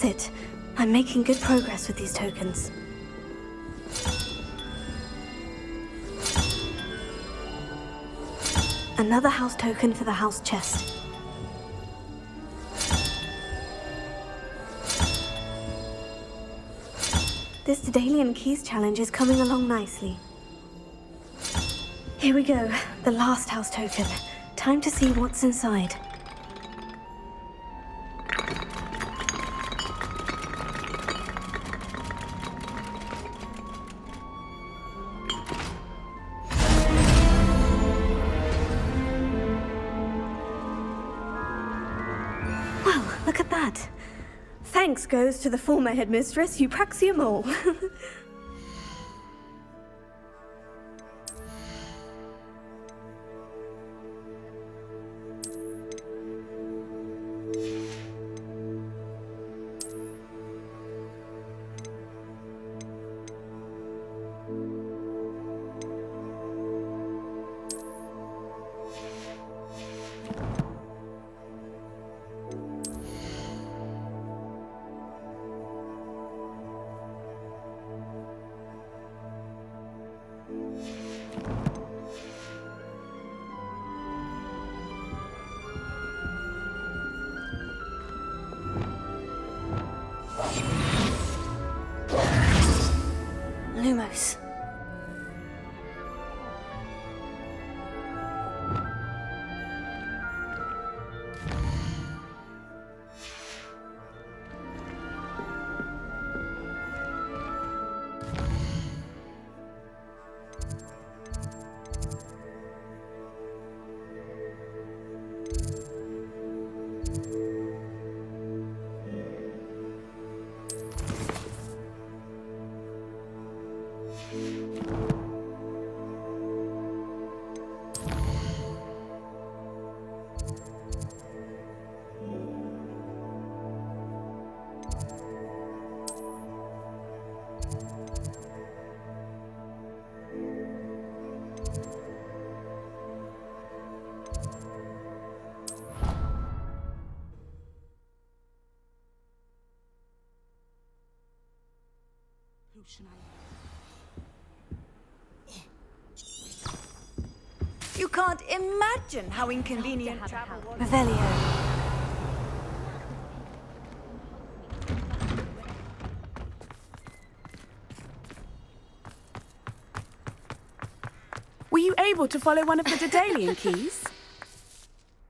it. I'm making good progress with these tokens. Another house token for the house chest. This Daedalian Keys challenge is coming along nicely. Here we go, the last house token. Time to see what's inside. Well, look at that. Thanks goes to the former headmistress, Eupraxia Mole. Lumos. You can't imagine how inconvenient travel was. Revelio. Were you able to follow one of the Daedalian keys?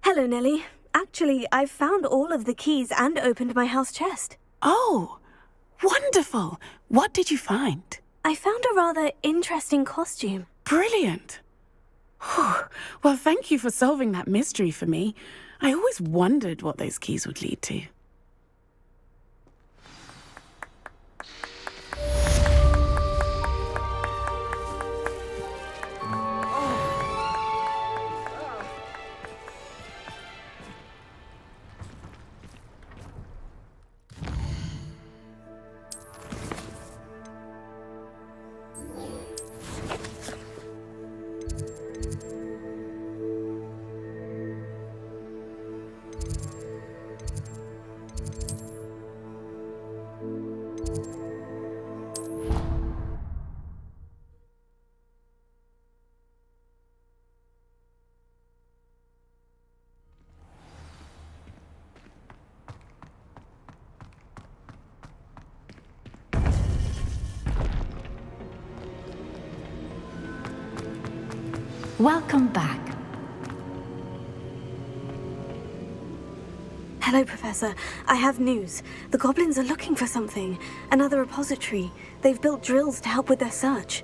Hello, Nellie. Actually, I've found all of the keys and opened my house chest. Oh, wonderful. What did you find? I found a rather interesting costume. Brilliant. Whew. Well, thank you for solving that mystery for me. I always wondered what those keys would lead to. Welcome back. Hello, Professor. I have news. The goblins are looking for something. Another repository. They've built drills to help with their search.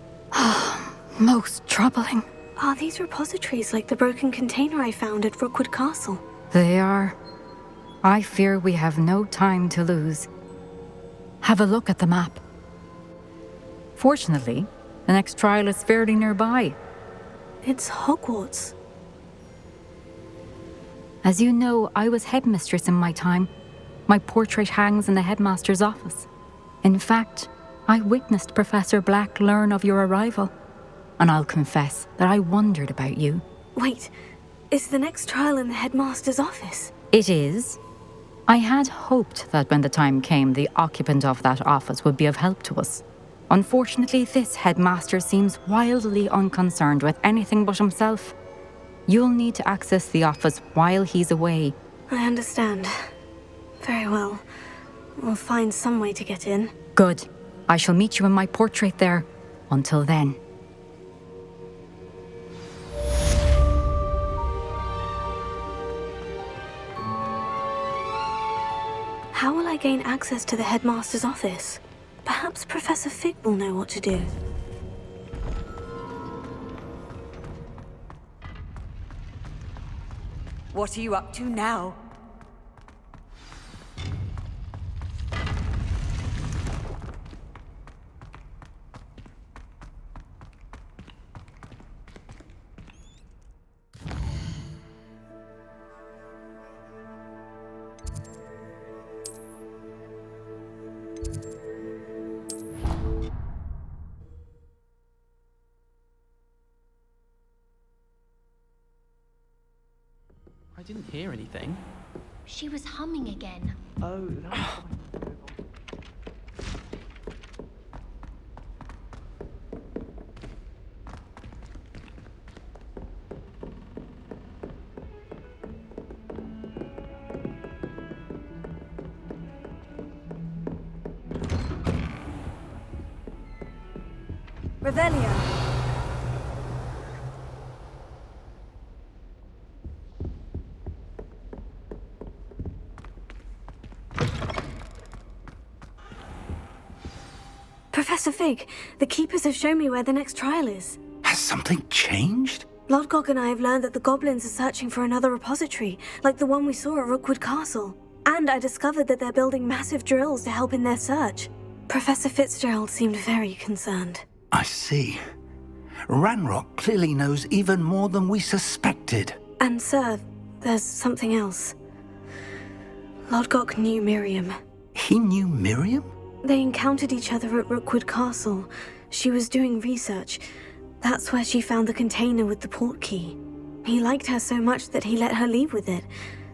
Most troubling. Are these repositories like the broken container I found at Rookwood Castle? They are. I fear we have no time to lose. Have a look at the map. Fortunately, the next trial is fairly nearby. It's Hogwarts. As you know, I was headmistress in my time. My portrait hangs in the headmaster's office. In fact, I witnessed Professor Black learn of your arrival. And I'll confess that I wondered about you. Wait, is the next trial in the headmaster's office? It is. I had hoped that when the time came, the occupant of that office would be of help to us. Unfortunately, this headmaster seems wildly unconcerned with anything but himself. You'll need to access the office while he's away. I understand. Very well. We'll find some way to get in. Good. I shall meet you in my portrait there. Until then. How will I gain access to the headmaster's office? Perhaps Professor Fig will know what to do. What are you up to now? I didn't hear anything. She was humming again. Oh, that was Revelio. Professor Fig, the Keepers have shown me where the next trial is. Has something changed? Lodgok and I have learned that the goblins are searching for another repository, like the one we saw at Rookwood Castle. And I discovered that they're building massive drills to help in their search. Professor Fitzgerald seemed very concerned. I see. Ranrock clearly knows even more than we suspected. And sir, there's something else. Lodgok knew Miriam. He knew Miriam? They encountered each other at Rookwood Castle. She was doing research. That's where she found the container with the port key. He liked her so much that he let her leave with it,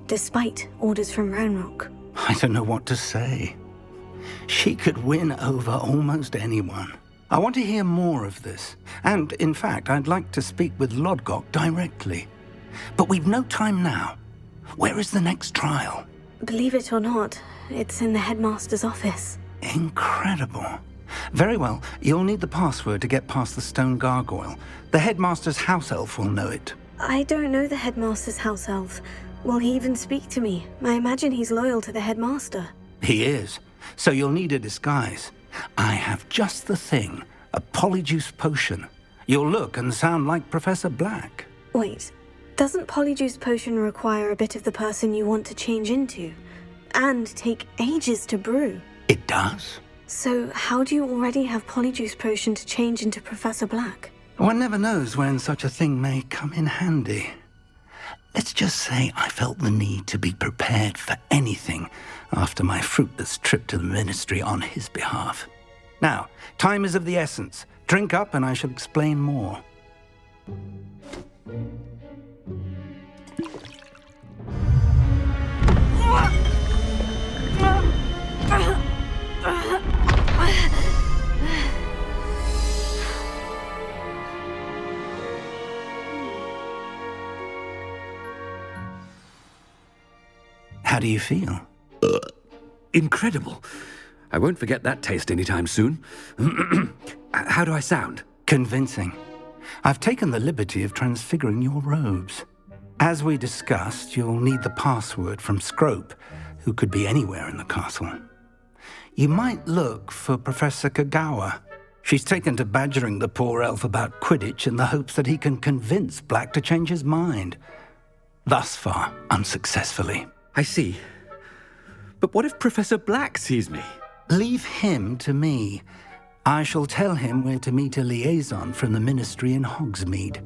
despite orders from Ranrock. I don't know what to say. She could win over almost anyone. I want to hear more of this. And, in fact, I'd like to speak with Lodgok directly. But we've no time now. Where is the next trial? Believe it or not, it's in the headmaster's office. Incredible. Very well, you'll need the password to get past the stone gargoyle. The headmaster's house elf will know it. I don't know the headmaster's house elf. Will he even speak to me? I imagine he's loyal to the headmaster. He is. So you'll need a disguise. I have just the thing. A Polyjuice potion. You'll look and sound like Professor Black. Wait, doesn't Polyjuice potion require a bit of the person you want to change into? And take ages to brew? It does. So how do you already have Polyjuice potion to change into Professor Black? One never knows when such a thing may come in handy. Let's just say I felt the need to be prepared for anything after my fruitless trip to the ministry on his behalf. Now, time is of the essence. Drink up and I shall explain more. How do you feel? Incredible. I won't forget that taste anytime soon. How do I sound? Convincing. I've taken the liberty of transfiguring your robes. As we discussed, you'll need the password from Scrope, who could be anywhere in the castle. You might look for Professor Kagawa. She's taken to badgering the poor elf about Quidditch in the hopes that he can convince Black to change his mind. Thus far, unsuccessfully. I see. But what if Professor Black sees me? Leave him to me. I shall tell him where to meet a liaison from the ministry in Hogsmeade.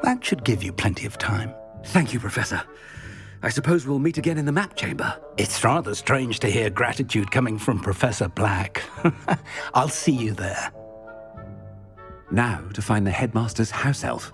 That should give you plenty of time. Thank you, Professor. I suppose we'll meet again in the map chamber. It's rather strange to hear gratitude coming from Professor Black. I'll see you there. Now to find the headmaster's house elf.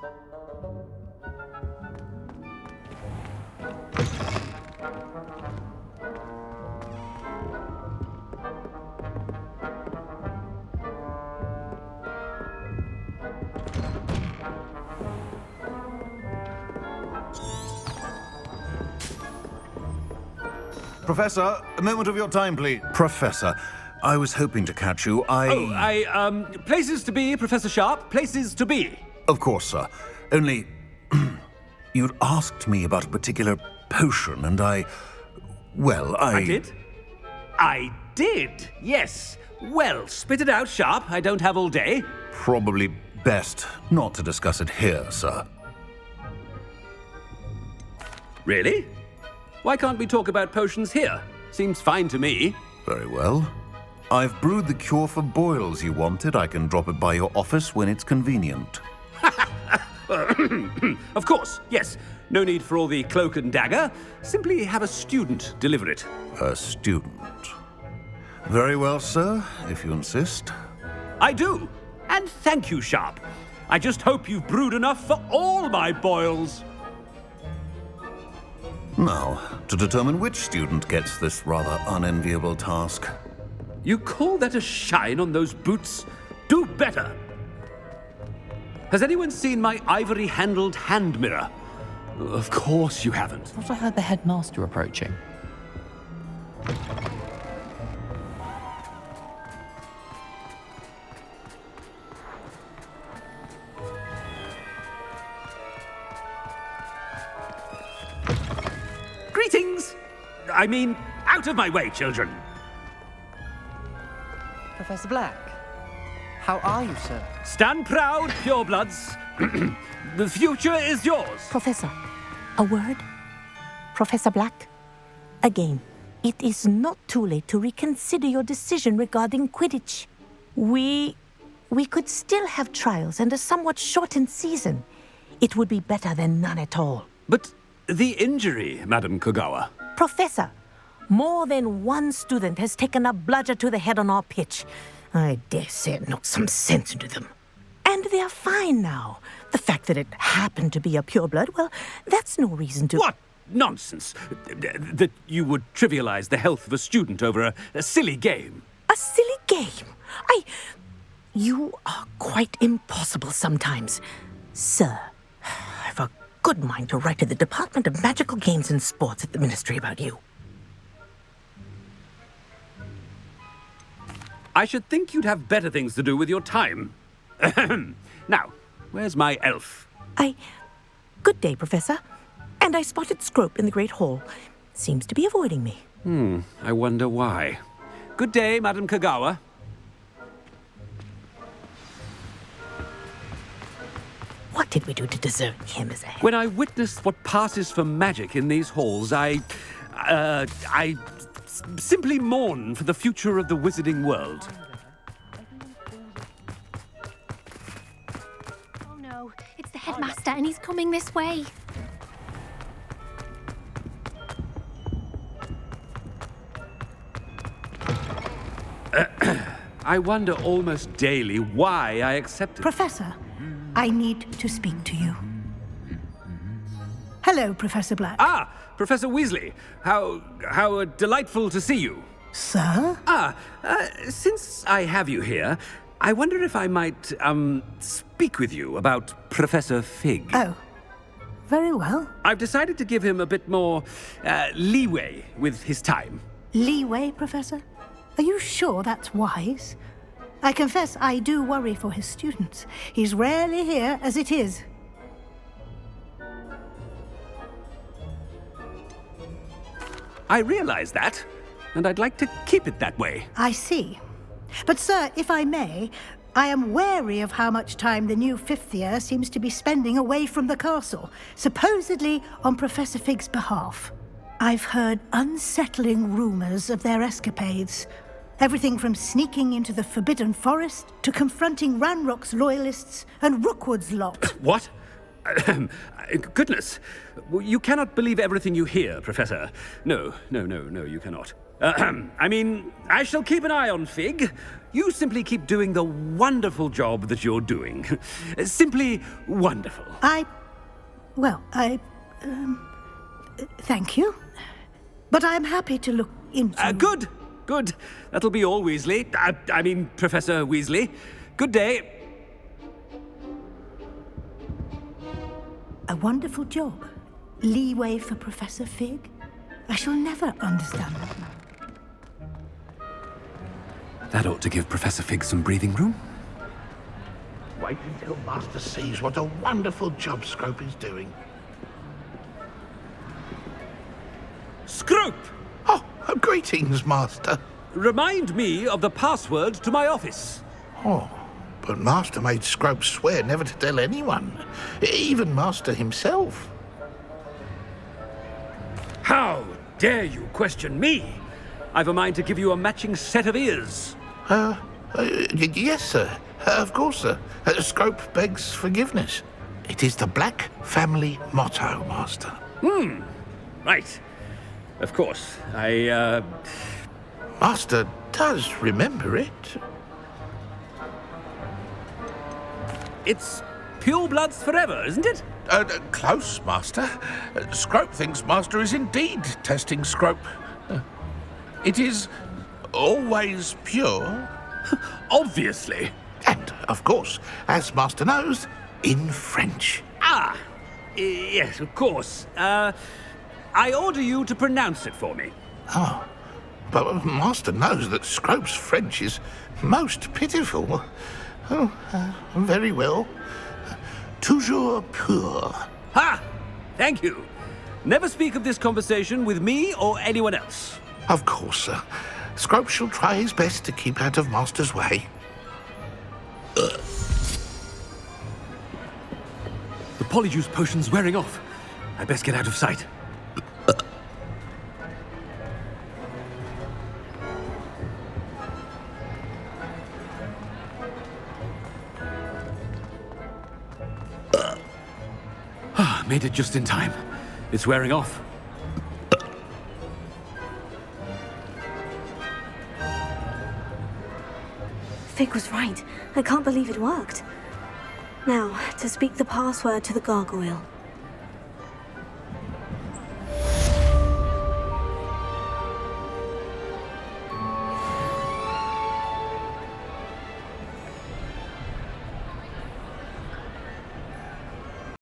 Professor, a moment of your time, please. Professor, I was hoping to catch you. Places to be, Professor Sharp, places to be. Of course, sir. Only, you'd asked me about a particular potion, and I did? I did, yes. Well, spit it out, Sharp. I don't have all day. Probably best not to discuss it here, sir. Really? Why can't we talk about potions here? Seems fine to me. Very well. I've brewed the cure for boils you wanted. I can drop it by your office when it's convenient. Of course, yes. No need for all the cloak and dagger. Simply have a student deliver it. A student. Very well, sir, if you insist. I do. And thank you, Sharp. I just hope you've brewed enough for all my boils. Now, to determine which student gets this rather unenviable task. You call that a shine on those boots? Do better. Has anyone seen my ivory-handled hand mirror? Of course you haven't. Thought I heard the headmaster approaching. Greetings! I mean, out of my way, children. Professor Black, how are you, sir? Stand proud, purebloods. The future is yours. Professor, a word? Professor Black, again, it is not too late to reconsider your decision regarding Quidditch. We could still have trials and a somewhat shortened season. It would be better than none at all. But the injury, Madam Kogawa. Professor, more than one student has taken a bludger to the head on our pitch. I dare say it knocked some sense into them. And they're fine now. The fact that it happened to be a pureblood, well, that's no reason to... What nonsense! That you would trivialize the health of a student over a silly game. A silly game? You are quite impossible sometimes. Sir, I've a good mind to write to the Department of Magical Games and Sports at the Ministry about you. I should think you'd have better things to do with your time. Now, where's my elf? Good day, Professor. And I spotted Scrope in the Great Hall. Seems to be avoiding me. I wonder why. Good day, Madam Kogawa. What did we do to deserve him as a... When I witnessed what passes for magic in these halls, I simply mourn for the future of the wizarding world. Oh no, it's the headmaster and he's coming this way. I wonder almost daily why I accepted. Professor, I need to speak to you. Hello, Professor Black. Ah, Professor Weasley. How delightful to see you. Sir? Since I have you here, I wonder if I might, speak with you about Professor Fig. Oh, very well. I've decided to give him a bit more, leeway with his time. Leeway, Professor? Are you sure that's wise? I confess I do worry for his students. He's rarely here as it is. I realize that, and I'd like to keep it that way. I see. But, sir, if I may, I am wary of how much time the new fifth year seems to be spending away from the castle, supposedly on Professor Fig's behalf. I've heard unsettling rumors of their escapades. Everything from sneaking into the Forbidden Forest to confronting Ranrock's loyalists and Rookwood's lot. What? Goodness. You cannot believe everything you hear, Professor. No, you cannot. I mean, I shall keep an eye on Fig. You simply keep doing the wonderful job that you're doing. Simply wonderful. Thank you. But I'm happy to look into... Good. That'll be all, Weasley. I mean, Professor Weasley. Good day. A wonderful job. Leeway for Professor Fig. I shall never understand that. That ought to give Professor Fig some breathing room. Wait until Master sees what a wonderful job Scrope is doing. Scrope! Oh, greetings, Master. Remind me of the password to my office. Oh, but Master made Scrope swear never to tell anyone, even Master himself. How dare you question me? I've a mind to give you a matching set of ears. Yes, sir. Of course, sir. Scrope begs forgiveness. It is the Black family motto, Master. Right. Of course. Master does remember it. It's pure bloods forever, isn't it? Close, Master. Scrope thinks Master is indeed testing Scrope. It is always pure. Obviously. And, of course, as Master knows, in French. Ah! Yes, of course. I order you to pronounce it for me. Oh, but Master knows that Scrope's French is most pitiful. Oh, very well. Toujours pur. Ha! Thank you. Never speak of this conversation with me or anyone else. Of course, sir. Scrope shall try his best to keep out of Master's way. The Polyjuice potion's wearing off. I best get out of sight. Made it just in time. It's wearing off. Fig was right. I can't believe it worked. Now, to speak the password to the gargoyle.